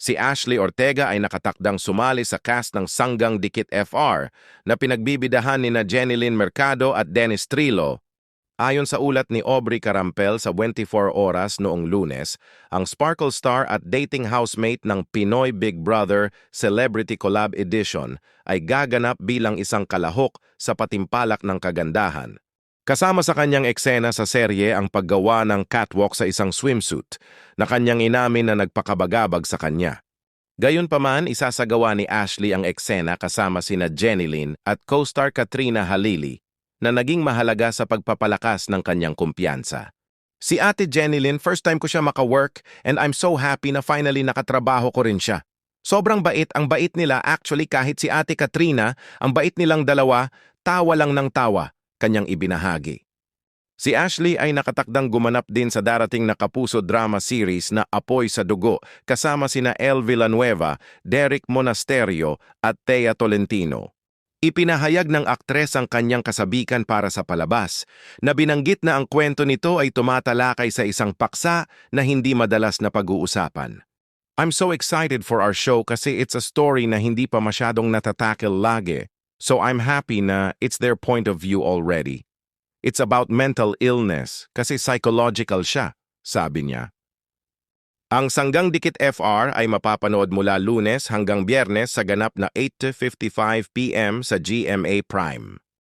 Si Ashley Ortega ay nakatakdang sumali sa cast ng Sanggang Dikit FR na pinagbibidahan ni na Jenilyn Mercado at Dennis Trillo. Ayon sa ulat ni Aubrey Carampel sa 24 Oras noong Lunes, ang Sparkle Star at dating housemate ng Pinoy Big Brother Celebrity Collab Edition ay gaganap bilang isang kalahok sa patimpalak ng kagandahan. Kasama sa kanyang eksena sa serye ang paggawa ng catwalk sa isang swimsuit na kanyang inamin na nagpakabagabag sa kanya. Gayunpaman, isasagawa ni Ashley ang eksena kasama sina Jenilyn at co-star Katrina Halili na naging mahalaga sa pagpapalakas ng kanyang kumpiyansa. Si Ate Jenilyn, first time ko siya maka-work and I'm so happy na finally nakatrabaho ko rin siya. Sobrang bait, ang bait nila actually kahit si Ate Katrina, ang bait nilang dalawa, tawa lang ng tawa, kanyang ibinahagi. Si Ashley ay nakatakdang gumanap din sa darating na kapuso drama series na Apoy sa Dugo kasama sina Elle Villanueva, Derek Monasterio at Thea Tolentino. Ipinahayag ng aktres ang kanyang kasabikan para sa palabas na binanggit na ang kwento nito ay tumatalakay sa isang paksa na hindi madalas na pag-uusapan. I'm so excited for our show kasi it's a story na hindi pa masyadong natatackle lagi. So I'm happy na it's their point of view already. It's about mental illness kasi psychological siya, sabi niya. Ang Sanggang Dikit FR ay mapapanood mula Lunes hanggang Biyernes sa ganap na 8:55 p.m. sa GMA Prime.